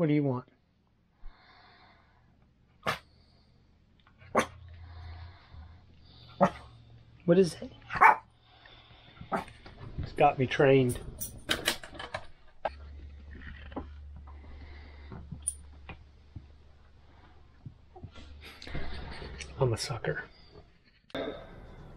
What do you want? What is it? It's got me trained. I'm a sucker.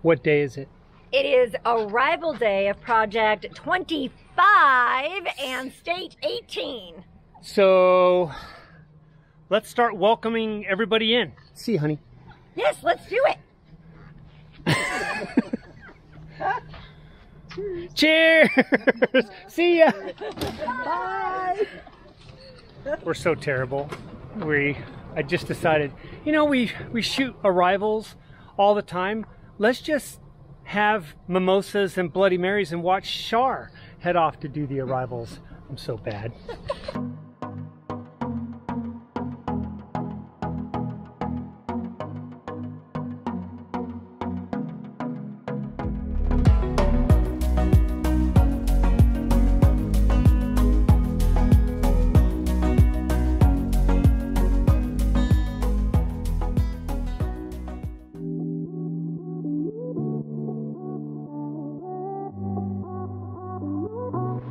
What day is it? It is arrival day of Project 25 and State 18. So let's start welcoming everybody in. See you, honey. Yes, let's do it. Cheers! See ya! Bye! We're so terrible. I just decided, you know, we shoot arrivals all the time. Let's just have mimosas and Bloody Marys and watch Shar head off to do the arrivals. I'm so bad.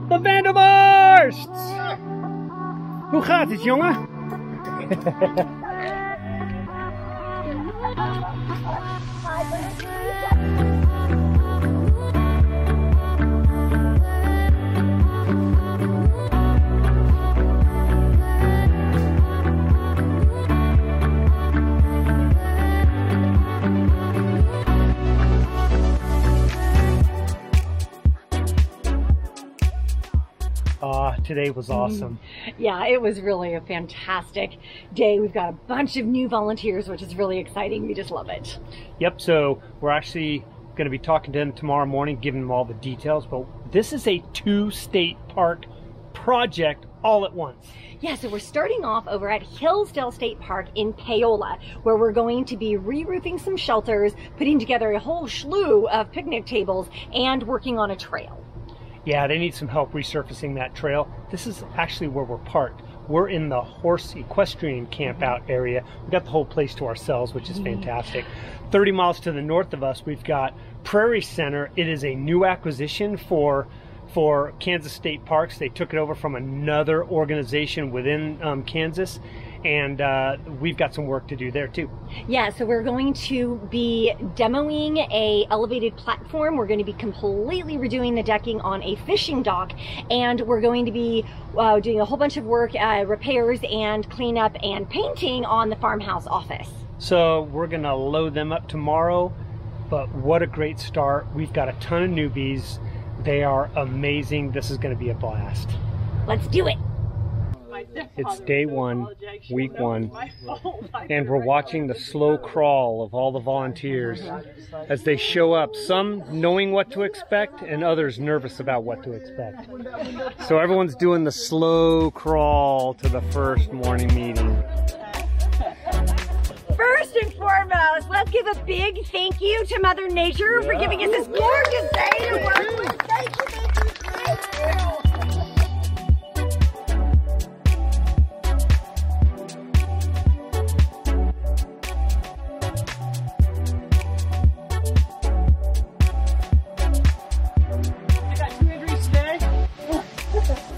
De Vandermarsts! Hoe gaat het, jongen? Today was awesome. Yeah, it was really a fantastic day. We've got a bunch of new volunteers, which is really exciting. We just love it. Yep, so we're actually going to be talking to them tomorrow morning, giving them all the details, but this is a 2-state park project all at once. Yeah, so we're starting off over at Hillsdale State Park in Paola, where we're going to be re-roofing some shelters, putting together a whole slew of picnic tables, and working on a trail. Yeah, they need some help resurfacing that trail. This is actually where we're parked. We're in the horse equestrian camp out area. We've got the whole place to ourselves, which is fantastic. 30 miles to the north of us, we've got Prairie Center. It is a new acquisition for Kansas State Parks. They took it over from another organization within Kansas, and we've got some work to do there too. Yeah, so we're going to be demoing a elevated platform. We're going to be completely redoing the decking on a fishing dock, and we're going to be doing a whole bunch of work, repairs and cleanup and painting on the farmhouse office. So we're going to load them up tomorrow, but what a great start. We've got a ton of newbies. They are amazing. This is going to be a blast. Let's do it. It's day one, week one, and we're watching the slow crawl of all the volunteers as they show up, some knowing what to expect and others nervous about what to expect. So everyone's doing the slow crawl to the first morning meeting. First and foremost, let's give a big thank you to Mother Nature for giving us this gorgeous day to work with. Thank you, thank you, thank you.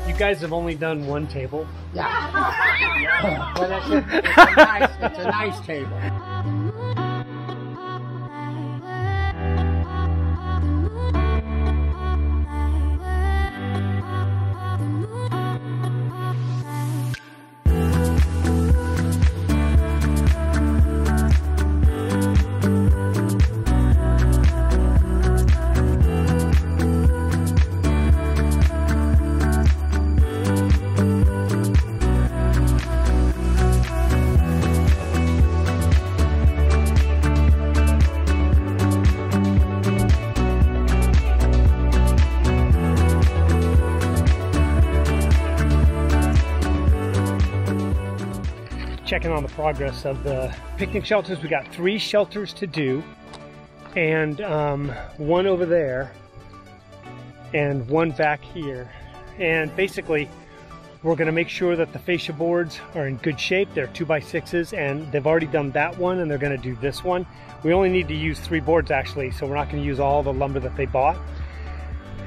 You guys have only done one table? Yeah. Well, that's it. It's a nice table. Checking on the progress of the picnic shelters. We got 3 shelters to do, and one over there and one back here. And basically We're going to make sure that the fascia boards are in good shape. They're 2x6s, and they've already done that one, and they're going to do this one. We only need to use 3 boards actually, so we're not going to use all the lumber that they bought.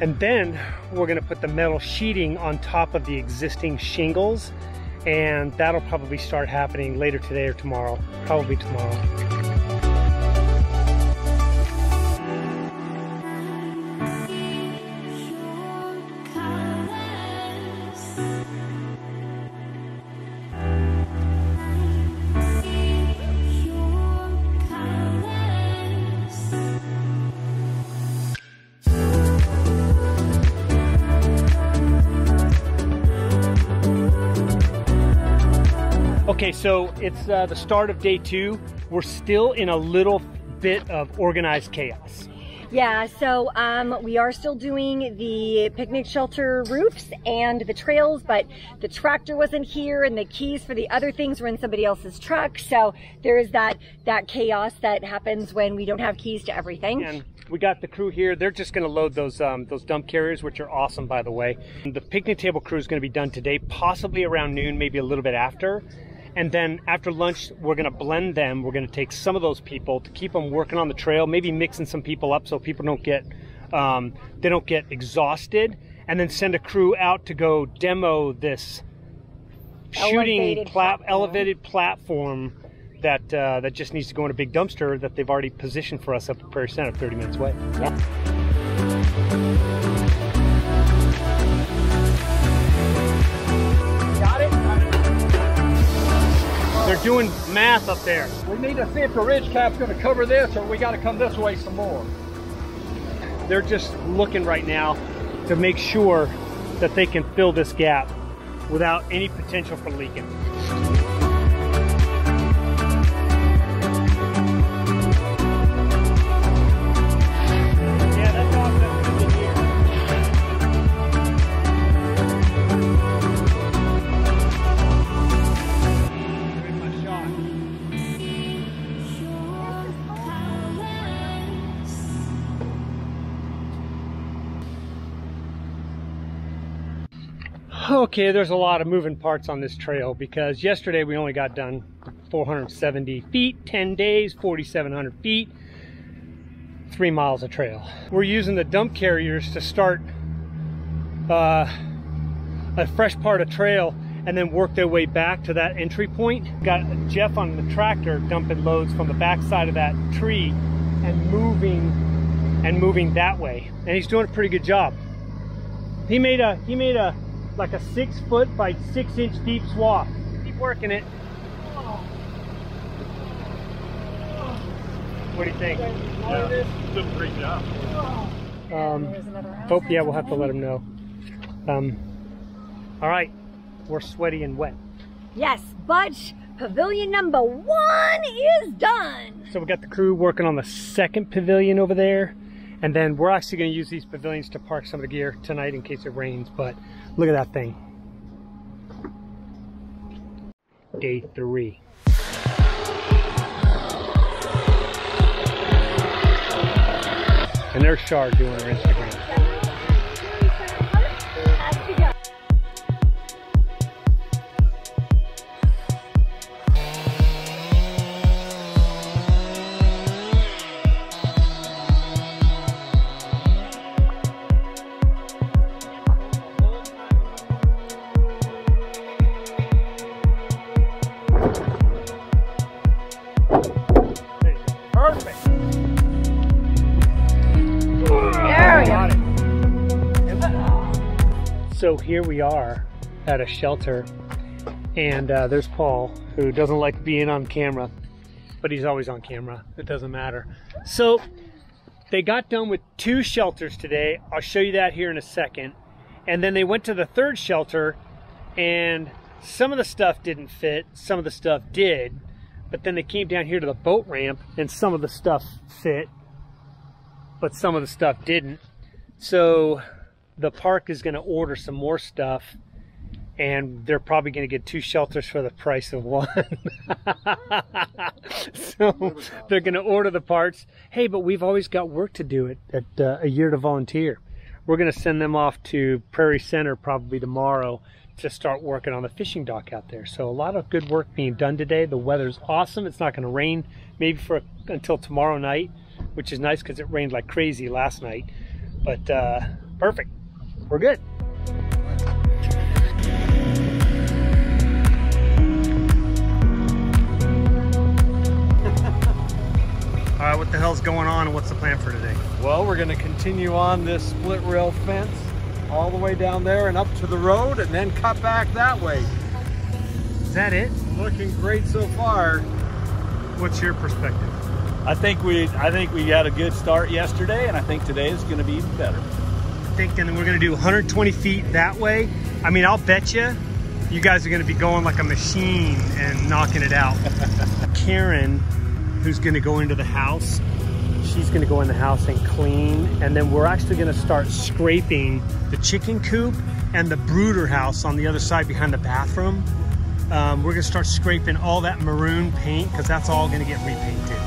And then we're going to put the metal sheeting on top of the existing shingles, and that'll probably start happening later today or tomorrow, probably tomorrow. Okay, so it's the start of day 2. We're still in a little bit of organized chaos. Yeah, so we are still doing the picnic shelter roofs and the trails, but the tractor wasn't here and the keys for the other things were in somebody else's truck. So there is that chaos that happens when we don't have keys to everything. And we got the crew here. They're just going to load those dump carriers, which are awesome, by the way. The picnic table crew is going to be done today, possibly around noon, maybe a little bit after. And then after lunch, we're going to blend them. We're going to take some of those people to keep them working on the trail, maybe mixing some people up so people don't get exhausted, and then send a crew out to go demo this elevated platform that just needs to go in a big dumpster that they've already positioned for us up at Prairie Center, 30 minutes away. Yep. They're doing math up there. We need to see if the ridge cap's going to cover this, or we got to come this way some more. They're just looking right now to make sure that they can fill this gap without any potential for leaking. Okay, there's a lot of moving parts on this trail because yesterday we only got done 470 feet, 10 days, 4,700 feet, 3 miles of trail. We're using the dump carriers to start a fresh part of trail and then work their way back to that entry point. Got Jeff on the tractor dumping loads from the back side of that tree and moving that way, and he's doing a pretty good job. He made a like a 6 foot by 6 inch deep swath. Keep working it. What do you think? Yeah, doing a great job. Yeah, we'll have to let him know. All right, we're sweaty and wet. Yes, but pavilion number 1 is done. So we got the crew working on the second pavilion over there. And then we're actually going to use these pavilions to park some of the gear tonight in case it rains. But look at that thing. Day 3. And there's Shar doing her Instagram. So here we are at a shelter, and there's Paul, who doesn't like being on camera, but he's always on camera. It doesn't matter. So they got done with 2 shelters today. I'll show you that here in a second. And then they went to the 3rd shelter, and some of the stuff didn't fit, some of the stuff did. But then they came down here to the boat ramp, and some of the stuff fit, but some of the stuff didn't. So the park is going to order some more stuff, and they're probably going to get 2 shelters for the price of 1. So they're going to order the parts. Hey, but we've always got work to do at a year to volunteer. We're going to send them off to Prairie Center probably tomorrow to start working on the fishing dock out there. So a lot of good work being done today. The weather's awesome. It's not going to rain maybe until tomorrow night, which is nice because it rained like crazy last night. But perfect. We're good. All right, what the hell's going on and what's the plan for today? Well, we're going to continue on this split rail fence all the way down there and up to the road and then cut back that way. Is that it? Looking great so far. What's your perspective? I think we got a good start yesterday, and I think today is going to be even better. Thinking we're going to do 120 feet that way. I mean, I'll bet you guys are going to be going like a machine and knocking it out. Karen, who's going to go into the house, she's going to go in the house and clean, and then we're actually going to start scraping the chicken coop and the brooder house on the other side behind the bathroom. We're going to start scraping all that maroon paint because that's all going to get repainted.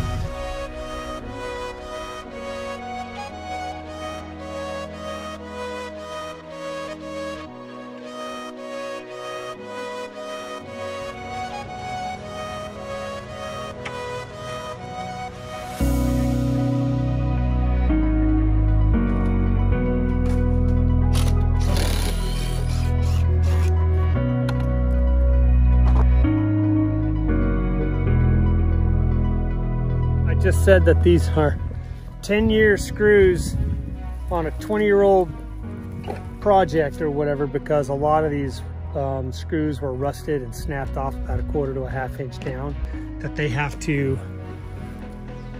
Just said that these are 10-year screws on a 20-year-old project or whatever, because a lot of these screws were rusted and snapped off about 1/4 to 1/2 inch down, that they have to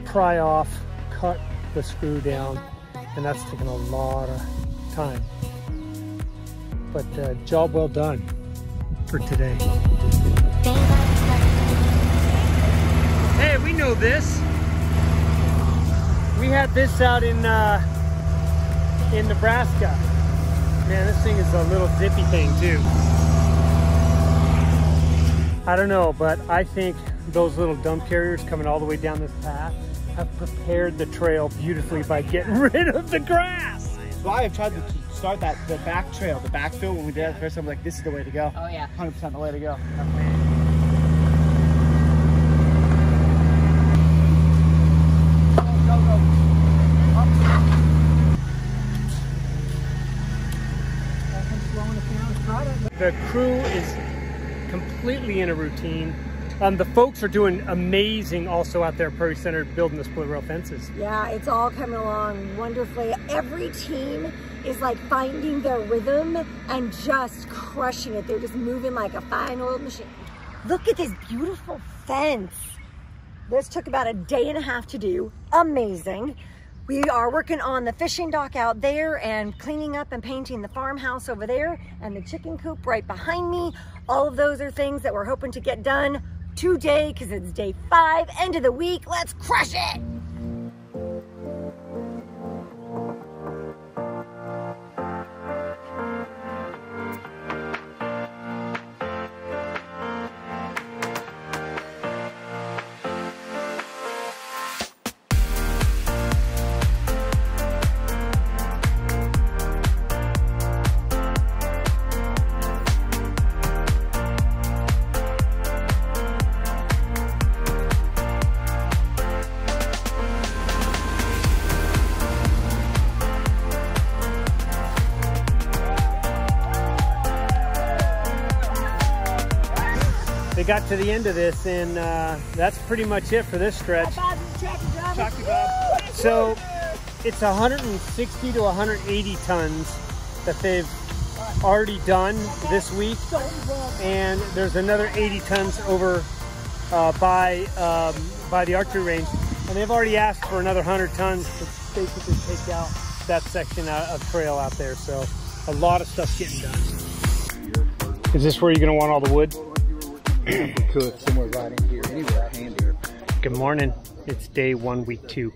pry off, cut the screw down, and that's taken a lot of time. But job well done for today. Hey, we know this. We had this out in Nebraska. Man, this thing is a little zippy thing too. I don't know, but I think those little dump carriers coming all the way down this path have prepared the trail beautifully by getting rid of the grass. That's why I've tried to start the back trail, the backfill. When we did that the first time, I'm like, this is the way to go. Oh yeah. 100% the way to go. The crew is completely in a routine. The folks are doing amazing also out there at Prairie Center building the split rail fences. Yeah, it's all coming along wonderfully. Every team is like finding their rhythm and just crushing it. They're just moving like a fine oiled machine. Look at this beautiful fence. This took about 1.5 days to do. Amazing. We are working on the fishing dock out there and cleaning up and painting the farmhouse over there and the chicken coop right behind me. All of those are things that we're hoping to get done today because it's day 5, end of the week. Let's crush it. They got to the end of this, and that's pretty much it for this stretch. So it's 160 to 180 tons that they've already done this week, and there's another 80 tons over by the archery range, and they've already asked for another 100 tons to basically take out that section of trail out there. So a lot of stuff's getting done. Is this where you're going to want all the wood? Could somewhere right in here, anywhere handy. Good morning. It's day 1, week 2.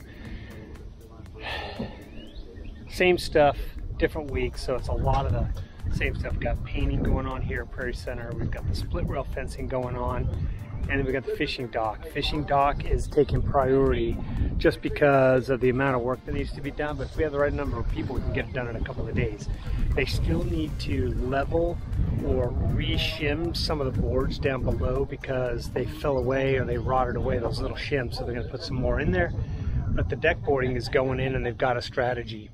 Same stuff, different week, so it's a lot of the Same stuff. We've got painting going on here at Prairie Center. We've got the split rail fencing going on. And then we got the fishing dock. Fishing dock is taking priority just because of the amount of work that needs to be done. But if we have the right number of people, we can get it done in a couple of days. They still need to level or re-shim some of the boards down below because they fell away or they rotted away, those little shims. So they're going to put some more in there. But the deck boarding is going in and they've got a strategy.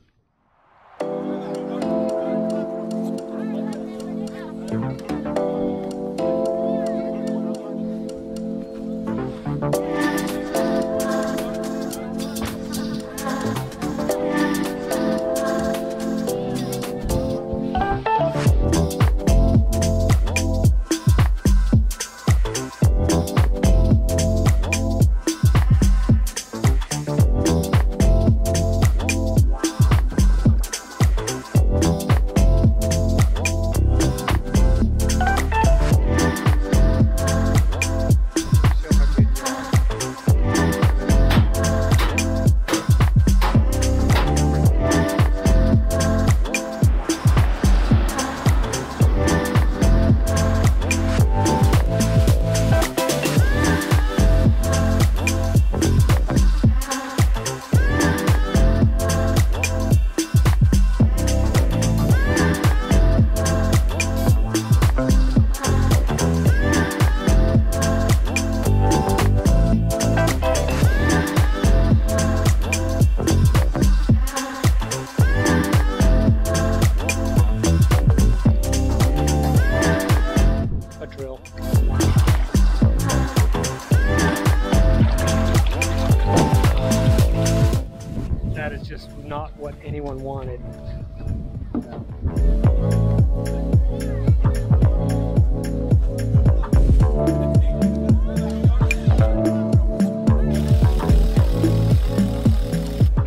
That is just not what anyone wanted.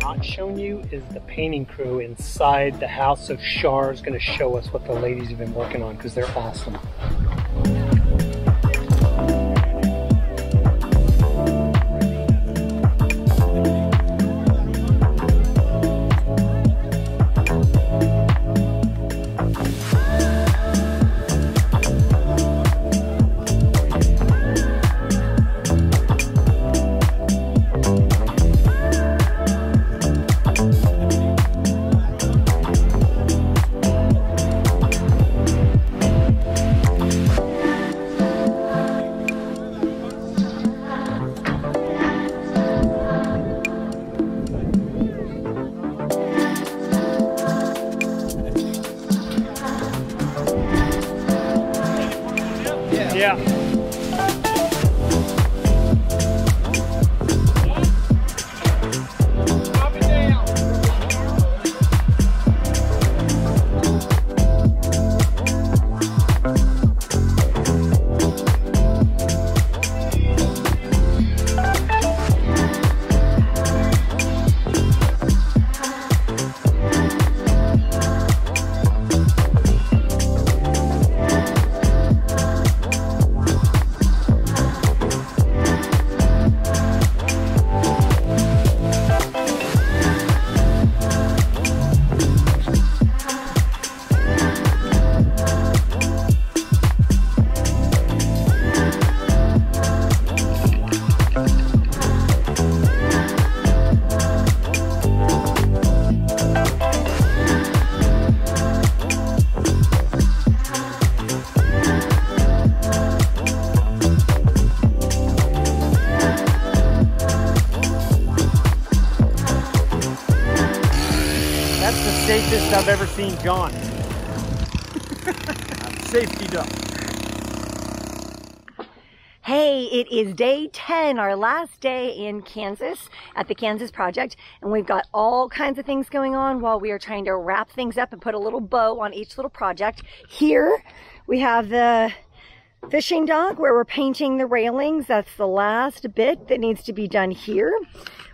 Not shown you is the painting crew inside the house, so Shar is going to show us what the ladies have been working on because they're awesome. Yeah. That's the safest I've ever seen John. Safety duck. Hey, it is day 10, our last day in Kansas at the Kansas Project, and we've got all kinds of things going on while we are trying to wrap things up and put a little bow on each little project. Here we have the fishing dock where we're painting the railings. That's the last bit that needs to be done here.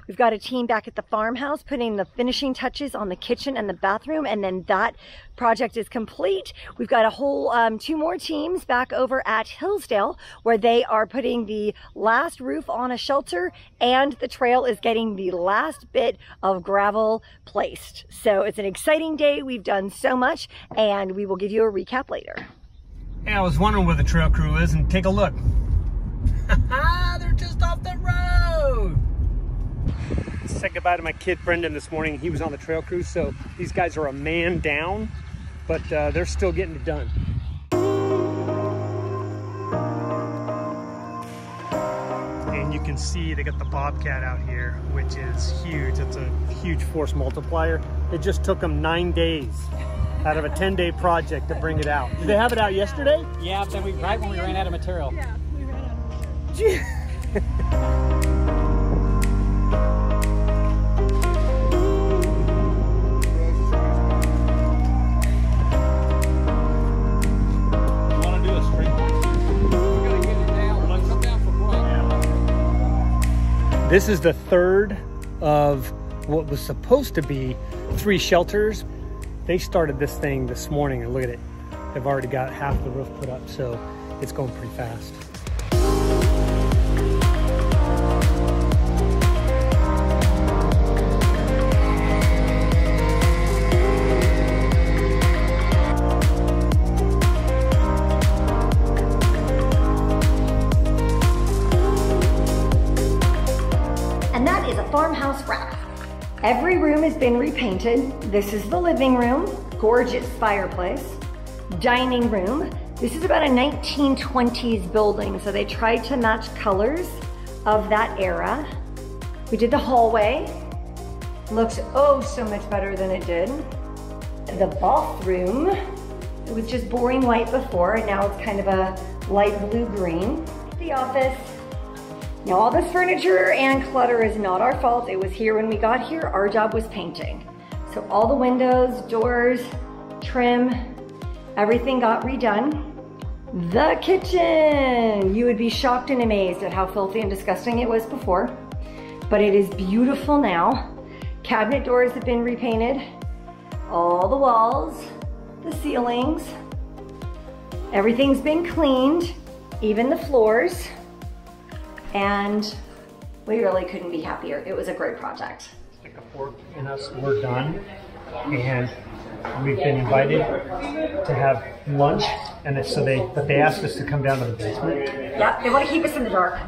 We've got a team back at the farmhouse putting the finishing touches on the kitchen and the bathroom, and then that project is complete. We've got a whole 2 more teams back over at Hillsdale where they are putting the last roof on a shelter, and the trail is getting the last bit of gravel placed. So it's an exciting day. We've done so much, and we will give you a recap later. Yeah, I was wondering where the trail crew is, and take a look. They're just off the road. Said goodbye to my kid Brendan this morning. He was on the trail crew, so these guys are a man down, but they're still getting it done. And you can see they got the Bobcat out here, which is huge. It's a huge force multiplier. It just took them 9 days out of a 10-day project to bring it out. Did they have it out yesterday? Yeah, then right when we ran out of material. Yeah, we ran out of material. This is the third of what was supposed to be 3 shelters. They started this thing this morning, and look at it. They've already got half the roof put up, so it's going pretty fast. And that is a farmhouse wrap. Every room has been repainted. This is the living room, gorgeous fireplace. Dining room. This is about a 1920s building, so they tried to match colors of that era. We did the hallway. Looks oh so much better than it did. The bathroom. It was just boring white before, and now it's kind of a light blue-green. The office. Now all this furniture and clutter is not our fault. It was here when we got here. Our job was painting. So all the windows, doors, trim, everything got redone. The kitchen. You would be shocked and amazed at how filthy and disgusting it was before, but it is beautiful now. Cabinet doors have been repainted. All the walls, the ceilings, everything's been cleaned, even the floors. And we really couldn't be happier. It was a great project. Stick a fork in us, we're done. And we've been invited to have lunch, and but they asked us to come down to the basement. Yeah, they want to keep us in the dark.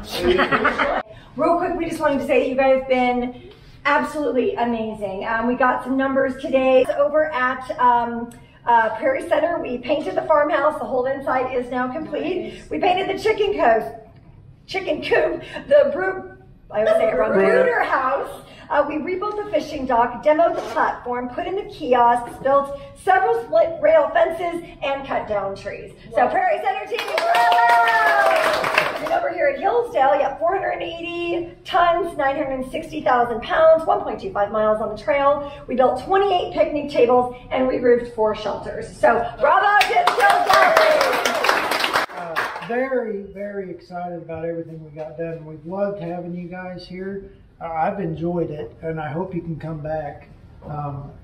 Real quick, we just wanted to say you guys have been absolutely amazing. We got some numbers today. Over at Prairie Center, we painted the farmhouse. The whole inside is now complete. We painted the chicken coop, the brooder house. We rebuilt the fishing dock, demoed the platform, put in the kiosks, built several split rail fences, and cut down trees. So Prairie Center team, and over here at Hillsdale, you have 480 tons, 960,000 pounds, 1.25 miles on the trail. We built 28 picnic tables, and we roofed 4 shelters. So bravo to Hillsdale! Very, very excited about everything we got done. We've loved having you guys here. I've enjoyed it, and I hope you can come back.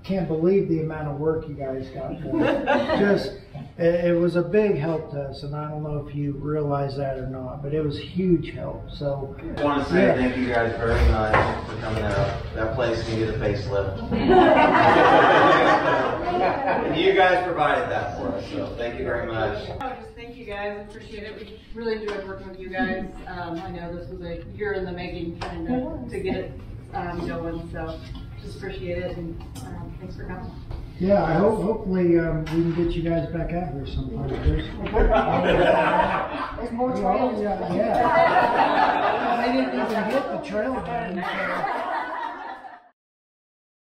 Can't believe the amount of work you guys got done. It was a big help to us, and I don't know if you realize that or not, but it was huge help. So I want to say thank you guys very much for coming out. That place needed a facelift. And you guys provided that for us, so thank you very much. Thank you guys, appreciate it. We really enjoyed working with you guys. I know this was a year in the making trying to get it going, so just appreciate it, and thanks for coming. Yeah, I hopefully we can get you guys back out here sometime. There's more trails. Yeah. I didn't even get the trail done. So.